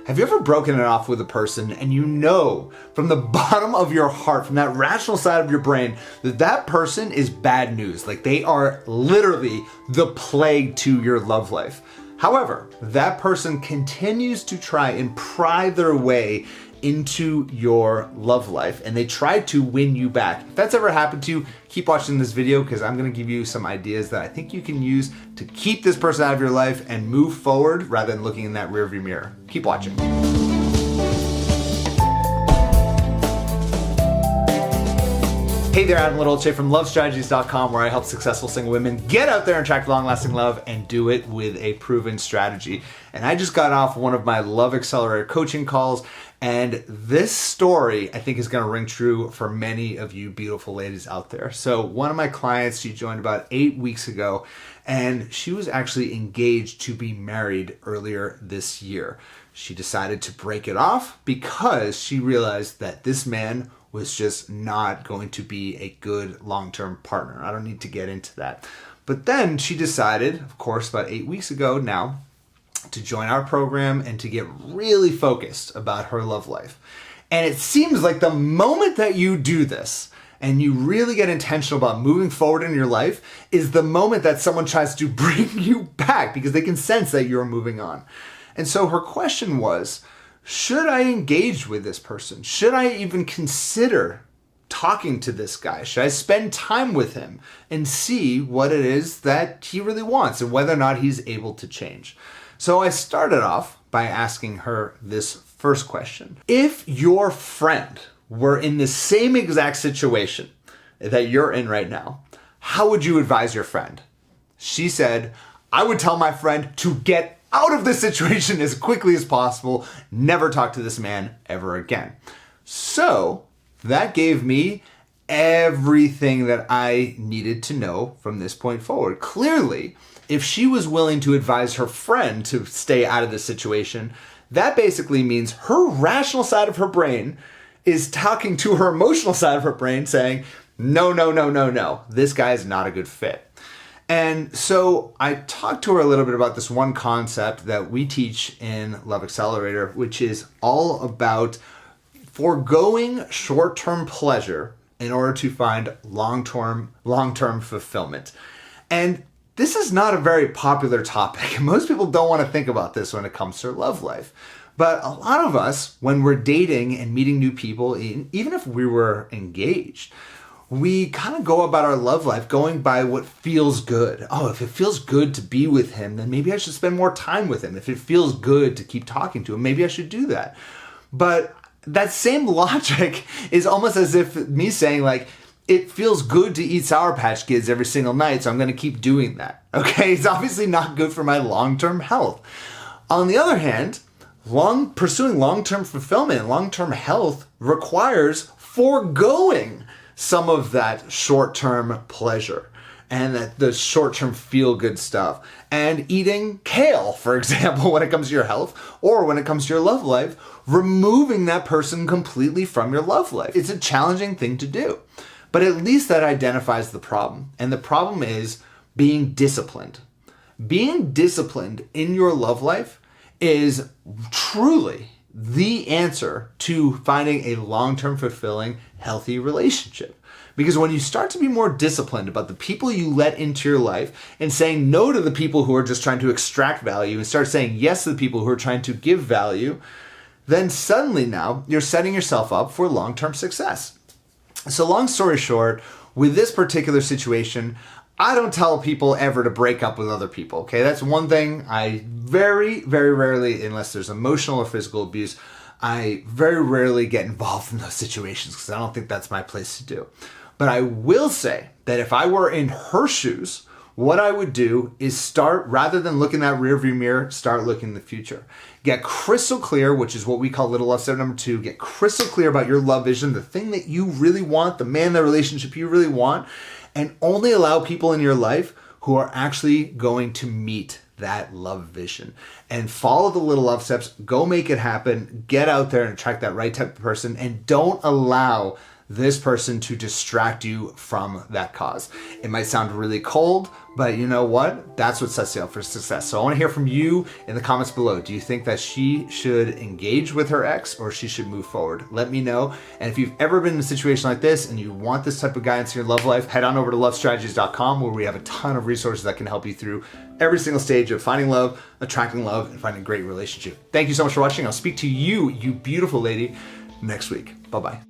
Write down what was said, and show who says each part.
Speaker 1: Have you ever broken it off with a person and you know from the bottom of your heart, from that rational side of your brain, that that person is bad news? Like they are literally the plague to your love life. However, that person continues to try and pry their way into your love life and they try to win you back. If that's ever happened to you, keep watching this video because I'm going to give you some ideas that I think you can use to keep this person out of your life and move forward rather than looking in that rearview mirror. Keep watching. Hey there, Adam Littleche from lovestrategies.com, where I help successful single women get out there and attract long-lasting love and do it with a proven strategy. And I just got off one of my Love Accelerator coaching calls, and this story I think is going to ring true for many of you beautiful ladies out there. So one of my clients, she joined about 8 weeks ago, and she was actually engaged to be married earlier this year. She decided to break it off because she realized that this man was just not going to be a good long-term partner. I don't need to get into that. But then she decided, of course, about 8 weeks ago now, to join our program and to get really focused about her love life. And it seems like the moment that you do this and you really get intentional about moving forward in your life is the moment that someone tries to bring you back because they can sense that you're moving on. And so her question was, should I engage with this person? Should I even consider talking to this guy? Should I spend time with him and see what it is that he really wants and whether or not he's able to change? So I started off by asking her this first question. If your friend were in the same exact situation that you're in right now, how would you advise your friend? She said, I would tell my friend to get out of this situation as quickly as possible, never talk to this man ever again. So that gave me everything that I needed to know from this point forward. Clearly, if she was willing to advise her friend to stay out of this situation, that basically means her rational side of her brain is talking to her emotional side of her brain saying, no, no, no, no, no, this guy is not a good fit. And so I talked to her a little bit about this one concept that we teach in Love Accelerator, which is all about foregoing short-term pleasure in order to find long-term fulfillment. And this is not a very popular topic. Most people don't want to think about this when it comes to their love life. But a lot of us, when we're dating and meeting new people, even if we were engaged, we kind of go about our love life going by what feels good. Oh, if it feels good to be with him, then maybe I should spend more time with him. If it feels good to keep talking to him, maybe I should do that. But that same logic is almost as if me saying like, it feels good to eat Sour Patch Kids every single night, so I'm going to keep doing that. Okay, it's obviously not good for my long-term health. On the other hand, pursuing long-term fulfillment and long-term health requires foregoing some of that short-term pleasure and the short-term feel-good stuff. And eating kale, for example, when it comes to your health or when it comes to your love life, removing that person completely from your love life. It's a challenging thing to do, but at least that identifies the problem. And the problem is being disciplined. Being disciplined in your love life is truly the answer to finding a long-term fulfilling, healthy relationship. Because when you start to be more disciplined about the people you let into your life and saying no to the people who are just trying to extract value and start saying yes to the people who are trying to give value, then suddenly now you're setting yourself up for long-term success. So long story short, with this particular situation, I don't tell people ever to break up with other people, okay? That's one thing I very, very rarely, unless there's emotional or physical abuse, I very rarely get involved in those situations because I don't think that's my place to do. But I will say that if I were in her shoes, what I would do is start, rather than looking at that rearview mirror, start looking in the future. Get crystal clear, which is what we call Little Love Step number 2. Get crystal clear about your love vision, the thing that you really want, the man, the relationship you really want, and only allow people in your life who are actually going to meet that love vision. And follow the little love steps, go make it happen, get out there and attract that right type of person, and don't allow this person to distract you from that cause. It might sound really cold, but you know what? That's what sets you up for success. So I want to hear from you in the comments below. Do you think that she should engage with her ex or she should move forward? Let me know. And if you've ever been in a situation like this and you want this type of guidance in your love life, head on over to lovestrategies.com, where we have a ton of resources that can help you through every single stage of finding love, attracting love, and finding a great relationship. Thank you so much for watching. I'll speak to you, you beautiful lady, next week. Bye-bye.